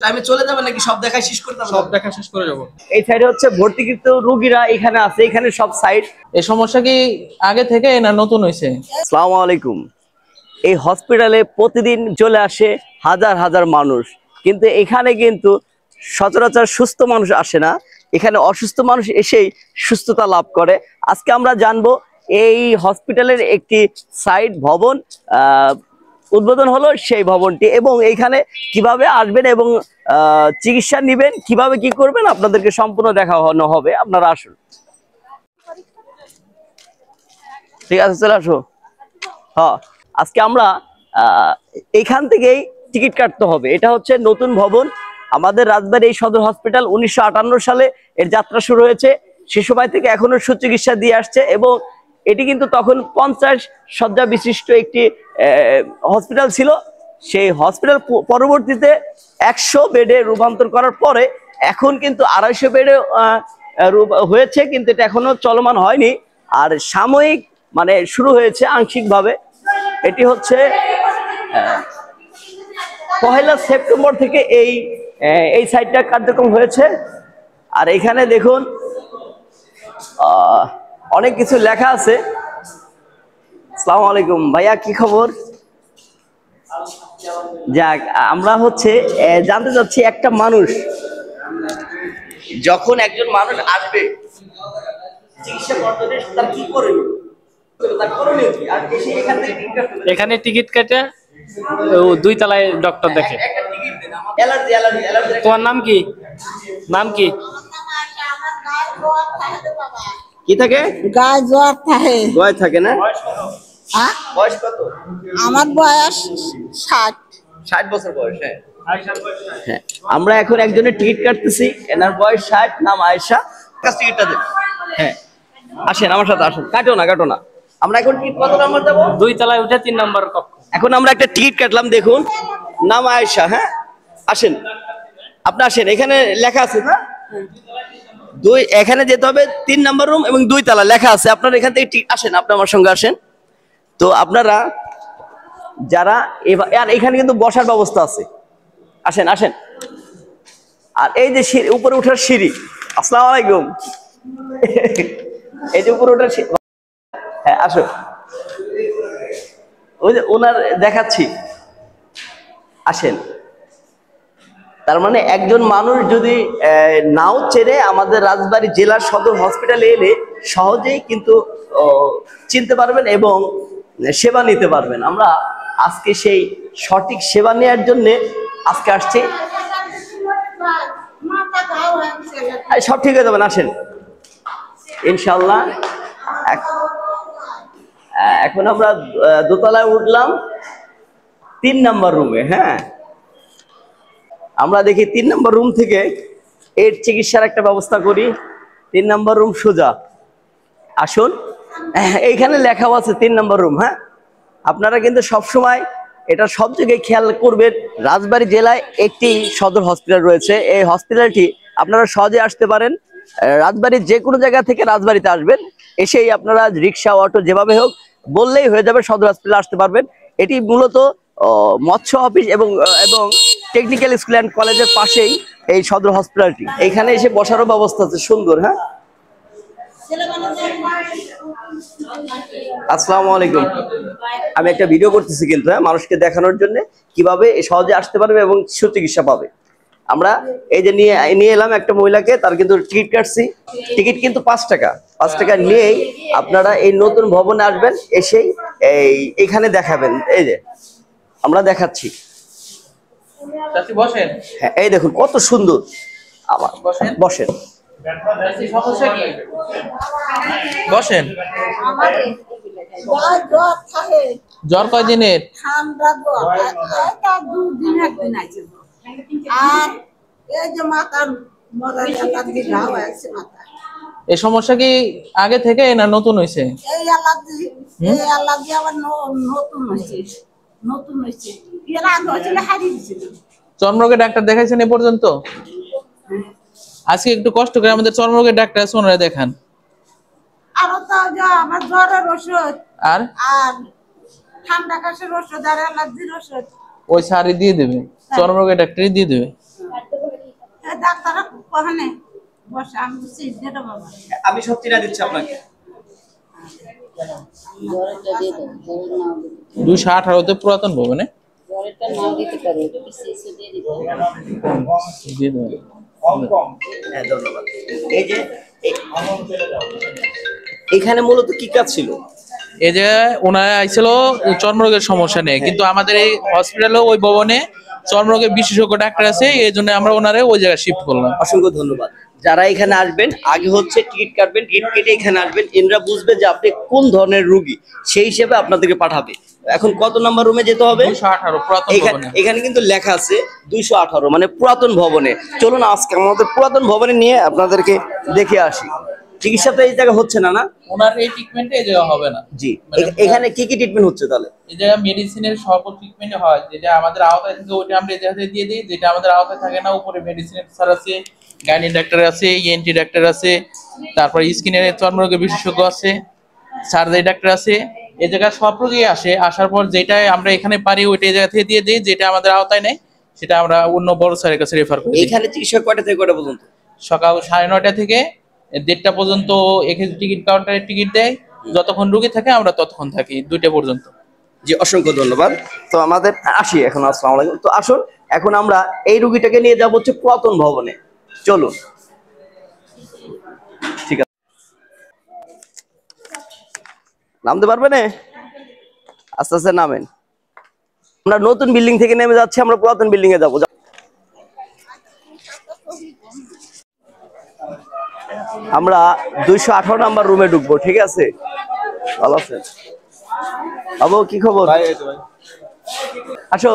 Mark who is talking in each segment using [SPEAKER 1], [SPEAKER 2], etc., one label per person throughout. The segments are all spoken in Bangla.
[SPEAKER 1] টাইমে চলে যাবে নাকি সব দেখা শেষ করতে হবে?
[SPEAKER 2] সব দেখা শেষ করে যাব।
[SPEAKER 1] এই সাইডে হচ্ছে ভর্তিকৃত রোগীরা এখানে আছে, এখানে সব সাইড।
[SPEAKER 2] এই সমস্যা কি আগে থেকে না নতুন হইছে?
[SPEAKER 1] আসসালামু আলাইকুম। এই হসপিটালে প্রতিদিন চলে আসে হাজার হাজার মানুষ, কিন্তু এখানে কিন্তু সচরাচর সুস্থ মানুষ আসে না, এখানে অসুস্থ মানুষ এসেই সুস্থতা লাভ করে। আজকে আমরা জানবো এই হসপিটালের একটি সাইড ভবন উদ্বোধন হলো, সেই ভবনটি এবং এইখানে কিভাবে আসবেন এবং চিকিৎসা নেবেন, কিভাবে কি করবেন আপনাদেরকে সম্পূর্ণ দেখানো হবে। আপনারা আসুন, ঠিক আছে, চলে আসো। হ্যাঁ, আজকে আমরা এইখান থেকেই টিকিট কাটতে হবে। এটা হচ্ছে নতুন ভবন, আমাদের রাজবাড়ী এই সদর হসপিটাল 1958 সালে এর যাত্রা শুরু হয়েছে। সে সময় থেকে এখনো সুচিকিৎসা দিয়ে আসছে এবং এটি কিন্তু তখন 50 শয্যা বিশিষ্ট একটি হসপিটাল ছিল। সেই হসপিটাল পরবর্তীতে 100 বেডে রূপান্তর করার পরে এখন কিন্তু 250 বেডে হয়েছে, কিন্তু এটা এখনো চলমান হয়নি। আর সাময়িক মানে শুরু হয়েছে আংশিকভাবে। এটি হচ্ছে 1 সেপ্টেম্বর থেকে এই সাইটটা কার্যক্রম হয়েছে। আর এখানে দেখুন অনেক কিছু লেখা আছে। আসসালামু আলাইকুম ভাইয়া, কি খবর? যাক, আমরা হচ্ছে জানতে চাচ্ছি, একটা মানুষ যখন একজন মানুষ আসবে চিকিৎসা করতে, তার কি করে?
[SPEAKER 2] এখানে টিকিট কেটে 2 তলায় ডক্টর দেখে। তোমার নাম কি? নাম কি?
[SPEAKER 1] কি থাকে?
[SPEAKER 3] গায়ে জ্বর থাকে।
[SPEAKER 1] গায়ে থাকে না? বয়স কত?
[SPEAKER 3] আমার বয়স 60
[SPEAKER 1] বছর বয়স। হ্যাঁ, আমরা এখন একজনের টিকিট কাটতেছি, এনার বয়স 60, নাম আয়েশা। টিকিটটা দেন। হ্যাঁ, আসেন আমার সাথে, আসেন। কাটো না। আমরা এখন টিকিট কত নাম্বার দেবো?
[SPEAKER 2] 2 তলায় উঠে 3 নম্বর কক্ষ।
[SPEAKER 1] এখন আমরা একটা টিকিট কাটলাম, দেখুন নাম আয়েশা। হ্যাঁ, আসেন, আপনি আসেন, এখানে লেখা আছে না এখানে যেতে হবে 3 নম্বর রুম এবং 2 তলা লেখা আছে। আপনারা এখান থেকে আসেন, আপনি আমার সঙ্গে আসেন। তো আপনারা যারা আর এখানে কিন্তু বসার ব্যবস্থা আছে, আসেন। আর এই যে উপরে ওঠার সিঁড়ি। আসসালামু আলাইকুম। এই যে উপরে ওঠার সিঁড়ি। হ্যাঁ, আসো, ওই যে ওনার দেখাচ্ছি, আসেন। তার মানে একজন মানুষ যদি নাও চেনে, আমাদের রাজবাড়ী জেলার সদর হসপিটালে এলে সহজেই কিন্তু চিনতে পারবেন এবং সেবা নিতে পারবেন। আমরা আজকে সেই সঠিক সেবা নেওয়ার জন্য আজকে আসছি। সব ঠিক হয়ে যাবেন, আসেন ইনশাল্লাহ। এখন আমরা দোতলায় উঠলাম 3 নম্বর রুমে। হ্যাঁ, আমরা দেখি 3 নম্বর রুম থেকে এর চিকিৎসার একটা ব্যবস্থা করি। 3 নম্বর রুম সোজা, আসুন। এইখানে লেখাও আছে 3 নম্বর রুম। হ্যাঁ, আপনারা কিন্তু সবসময় এটা সব জায়গায় খেয়াল করবেন, রাজবাড়ী জেলায় একটি সদর হসপিটাল রয়েছে। এই হসপিটালটি আপনারা সহজে আসতে পারেন। রাজবাড়ির যে কোনো জায়গা থেকে রাজবাড়িতে আসবেন, এসেই আপনারা রিক্সা, অটো যেভাবে হোক বললেই হয়ে যাবে, সদর হসপিটালে আসতে পারবেন। এটি মূলত মৎস্য অফিস এবং টেকনিক্যাল স্কুল অ্যান্ড কলেজের পাশেই এই সদর হসপিটালটি। এখানে এসে বসারও ব্যবস্থা আছে সুন্দর। হ্যাঁ, আসসালামু আলাইকুম। আমি একটা ভিডিও করতেছি কিন্তু, মানুষকে দেখানোর জন্য কিভাবে সহজে আসতে পারবে এবং সুচিকিৎসা পাবে। আমরা এই যে নিয়ে এলাম একটা মহিলাকে, তার কিন্তু টিকিট কাটছি। টিকিট কিন্তু 5 টাকা। 5 টাকা নিয়েই আপনারা এই নতুন ভবনে আসবেন, এসেই এইখানে দেখাবেন। এই যে আমরা দেখাচ্ছি।
[SPEAKER 2] বসেন।
[SPEAKER 1] হ্যাঁ, এই দেখুন কত সুন্দর। আবার বসেন।
[SPEAKER 2] সমস্যা কি? বসেন। জ্বর কয়দিনের?
[SPEAKER 3] ঠান্ডা জ্বর, 2 দিন 1 দিন আছে। আর এই যে মাথার অ্যালার্জি ঘাও আছে মাথায়।
[SPEAKER 2] এই সমস্যা কি আগে থেকে না নতুন হয়েছে?
[SPEAKER 3] এই অ্যালার্জি আবার নতুন হয়েছে। এর আগে হয়েছিল, হারিয়ে দিয়েছিল।
[SPEAKER 2] চর্মরোগের ডাক্তার দেখাইছেন এ পর্যন্ত? আজকে একটু কষ্ট করে আমাদের চর্মরোগের ডাক্তার আছে, ওনারা দেখান।
[SPEAKER 3] আরো তো আমার জ্বরের ওষুধ
[SPEAKER 2] আর
[SPEAKER 3] ঠান্ডা কাশির ওষুধ আর অ্যালার্জির ওষুধ
[SPEAKER 2] ওই সারি দিয়ে দেবে, চর্মরোগের ডাক্তারই দিয়ে দেবে।
[SPEAKER 3] ডাক্তার ওখানে বসে আমি বলছি যেটা বাবা
[SPEAKER 1] আমি সব চিনা দিচ্ছি আপনাকে।
[SPEAKER 4] 218 পুরাতন ভবনে দিয়ে দেবো।
[SPEAKER 1] হ্যাঁ ধন্যবাদ। এই যে এখানে মূলত কি কাজ ছিল?
[SPEAKER 4] এই যে ওনারা আইছিল চর্মরোগের সমস্যা নেই, কিন্তু আমাদের এই হসপিটালে ওই ভবনে চর্মরোগের বিশেষজ্ঞ ডাক্তার আছে, এই জন্য আমরা ওনারে ওই জায়গায় শিফট করলাম।
[SPEAKER 1] অসংখ্য ধন্যবাদ। যারা এখানে আসবেন আগে হচ্ছে টিকিট কাটবেন, টিকিট কেটে এখানে আসবেন, এনরা বুঝবে যে আপনি কোন ধরনের রোগী, সেই হিসেবে আপনাদেরকে পাঠাবে। এখন কত নাম্বার রুমে যেতে হবে?
[SPEAKER 4] 218 পুরাতন ভবনে।
[SPEAKER 1] এখানে কিন্তু লেখা আছে 218 মানে পুরাতন ভবনে। চলুন আজকে আমাদের পুরাতন ভবনে নিয়ে আপনাদেরকে দেখে আসি। চিকিৎসা তো এই জায়গায় হচ্ছে না, না?
[SPEAKER 4] ওনার এই ট্রিটমেন্টে এই জায়গা হবে না।
[SPEAKER 1] জি। এখানে কি কি ট্রিটমেন্ট হচ্ছে তাহলে?
[SPEAKER 4] এই জায়গায় মেডিসিনের সব ট্রিটমেন্ট হয়, যেটা আমাদের আওতায় থাকে ওইটা আমরা এই জায়গাতে দিয়ে দিই, যেটা আমাদের আওতায় থাকে না উপরে মেডিসিনের স্যার আছে, গাইনি ডাক্তার আছে, ইএনটি ডাক্তার আছে, তারপর স্কিনের চর্মরোগের বিশেষজ্ঞ আছে, সার্জারি ডাক্তার আছে। এই জায়গায় সব রোগী আসে, আসার পর যেটা আমরা এখানে পারি ওইটা এই জায়গা থেকে দিয়ে দিই, যেটা আমাদের আওতায় নেই সেটা আমরা অন্য বড় স্যারের কাছে রেফার করি।
[SPEAKER 1] এখানে চিকিৎসা কয়টা থেকে কয়টা পর্যন্ত?
[SPEAKER 4] সকাল 9:30 থেকে 1:30 পর্যন্ত এখানে টিকিট কাউন্টারে টিকিট দেয়, যতক্ষণ রোগী থাকে আমরা ততক্ষণ থাকি 2টা পর্যন্ত।
[SPEAKER 1] জি অসংখ্য ধন্যবাদ। তো আমাদের আসি এখন। আসসালামু আলাইকুম। তো আসুন এখন আমরা এই রোগীটাকে নিয়ে যাব হচ্ছে পুরাতন ভবনে। চলুন। ঠিক আছে, নামতে পারবেন? আস্তে আস্তে নামেন। আমরা নতুন বিল্ডিং থেকে নেমে যাচ্ছি, আমরা পুরাতন বিল্ডিং এ যাবো। আমরা 218 নাম্বার রুমে ঢুকবো, ঠিক আছে? ভালো আছেন বাবু? কি খবর? আসো।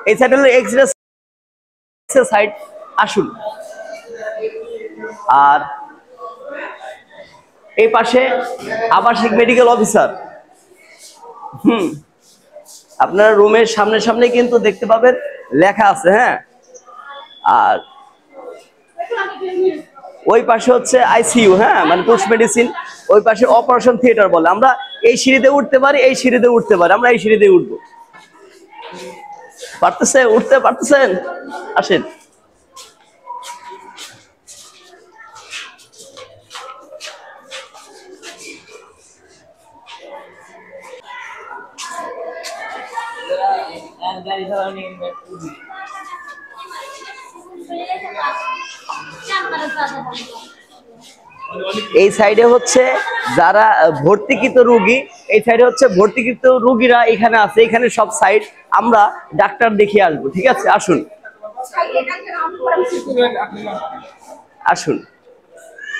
[SPEAKER 1] এই সাইড হলো এক্স-রে সাইড। আসুন। আর এই পাশে আবাসিক মেডিকেল অফিসার। আপনারা রুমের সামনে সামনে কিন্তু দেখতে পাবেন লেখা আছে। হ্যাঁ, আর ওই পাশে হচ্ছে আইসিইউ। হ্যাঁ, মানে পুশ মেডিসিন। ওই পাশে অপারেশন থিয়েটার বলে। আমরা এই সিঁড়িতে উঠতে পারি, এই সিঁড়িতে উঠতে পারি। আমরা এই সিঁড়িতে উঠবো। পারতেছে? উঠতে পারতেছেন? আসেন। এই সাইডে হচ্ছে যারা ভর্তিকৃত রোগী, এই সাইডে হচ্ছে ভর্তিকৃত রোগীরা এখানে আছে। এখানে সব সাইড আমরা ডাক্তার দেখিয়ে আসবো, ঠিক আছে? আসুন আসুন।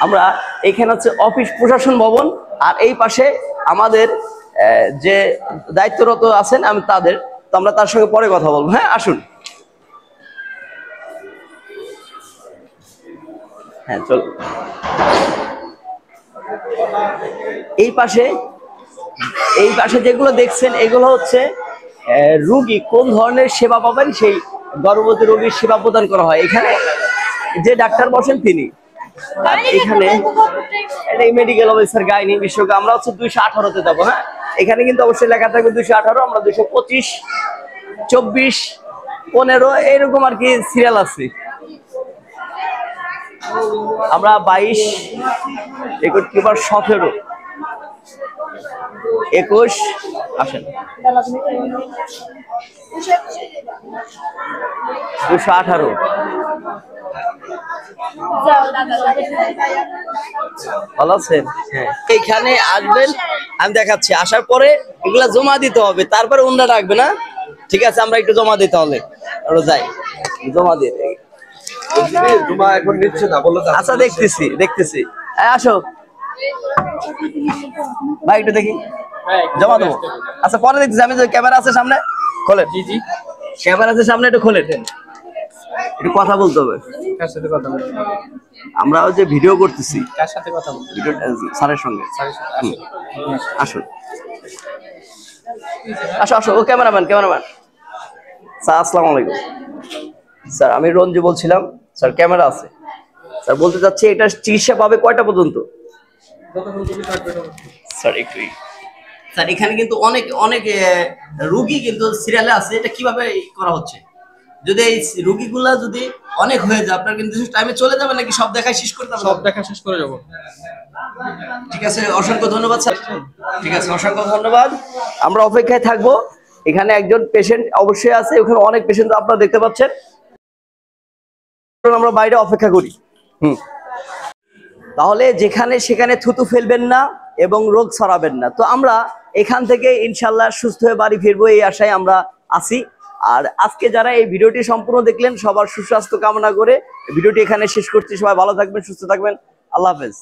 [SPEAKER 1] আমরা এখানে হচ্ছে অফিস প্রশাসন ভবন, আর এই পাশে আমাদের যে দায়িত্বরত আছেন আমি তাদের, তো আমরা তার সঙ্গে পরে কথা বলবো। হ্যাঁ আসুন। হ্যাঁ চল। এই পাশে যেগুলো দেখছেন এগুলো হচ্ছে রোগী কোন ধরনের সেবা পাবেন সেই গর্ভবতী রোগীর সেবা প্রদান করা হয়। এখানে যে ডাক্তার বসেন তিনি। আর এখানে মেডিকেল অফিসার, গাইনি বিশেষজ্ঞ। আমরা হচ্ছে 218-তে যাবো। হ্যাঁ, এখানে কিন্তু অবশ্যই লেখা থাকবে 218। আমরা 225, 24, 15 এইরকম আর কি সিরিয়াল আছে। আমরা 22, 21, 17, 21 আসেন। 218। ভালো আছেন? হ্যাঁ, এইখানে আসবেন, আমি দেখাচ্ছি। আসার পরে এগুলা জমা দিতে হবে, তারপরে ওনারা ডাকবে না? ঠিক আছে, আমরা একটু জমা দিতে হবে। আমরা যাই জমা দিয়ে। এখন নিচ্ছে না বললো। আচ্ছা দেখতেছি। আসো ভাই, একটু দেখি জমা দেবো। আচ্ছা পরে দেখতেছি। আমি ক্যামেরা আছে সামনে, খোলেন। জি জি, ক্যামেরা আছে সামনে, একটু খোলেন। একটু কথা বলতে হবে।
[SPEAKER 2] কার সাথে কথা বলবো?
[SPEAKER 1] আমরা যে ভিডিও করতেছি।
[SPEAKER 2] কার সাথে কথা বলবো?
[SPEAKER 1] স্যারের সঙ্গে। আসুন আসো আসো। ও ক্যামেরাম্যান স্যার আসসালামু আলাইকুম। স্যার আমি রঞ্জু বলছিলাম। স্যার ক্যামেরা আছে। স্যার বলতে চাচ্ছি এটা চিকিৎসা পাবে কয়টা পর্যন্ত? স্যার একটু স্যার এখানে কিন্তু অনেক অনেক রুগী কিন্তু সিরিয়ালে আছে, এটা কিভাবে করা হচ্ছে? যদি এই রুগীগুলা যদি অনেক হয়ে যায় আপনার কিন্তু টাইমে চলে যাবে নাকি সব দেখা শেষ করতে হবে?
[SPEAKER 4] সব দেখা শেষ করে যাবো।
[SPEAKER 1] ঠিক আছে, অসংখ্য ধন্যবাদ স্যার। ঠিক আছে, অসংখ্য ধন্যবাদ। আমরা অপেক্ষায় থাকবো। এখানে একজন পেশেন্ট অবশ্যই আছে, ওখানে অনেক পেশেন্ট আপনারা দেখতে পাচ্ছেন। আমরা বাইরে অপেক্ষা করি। তাহলে যেখানে সেখানে থুতু ফেলবেন না এবং রোগ ছড়াবেন না। তো আমরা এখান থেকে ইনশাল্লাহ সুস্থ হয়ে বাড়ি ফিরবো এই আশায় আমরা আছি। আর আজকে যারা এই ভিডিওটি সম্পূর্ণ দেখলেন সবার সুস্বাস্থ্য কামনা করে ভিডিওটি এখানে শেষ করছি। সবাই ভালো থাকবেন, সুস্থ থাকবেন। আল্লাহ হাফেজ।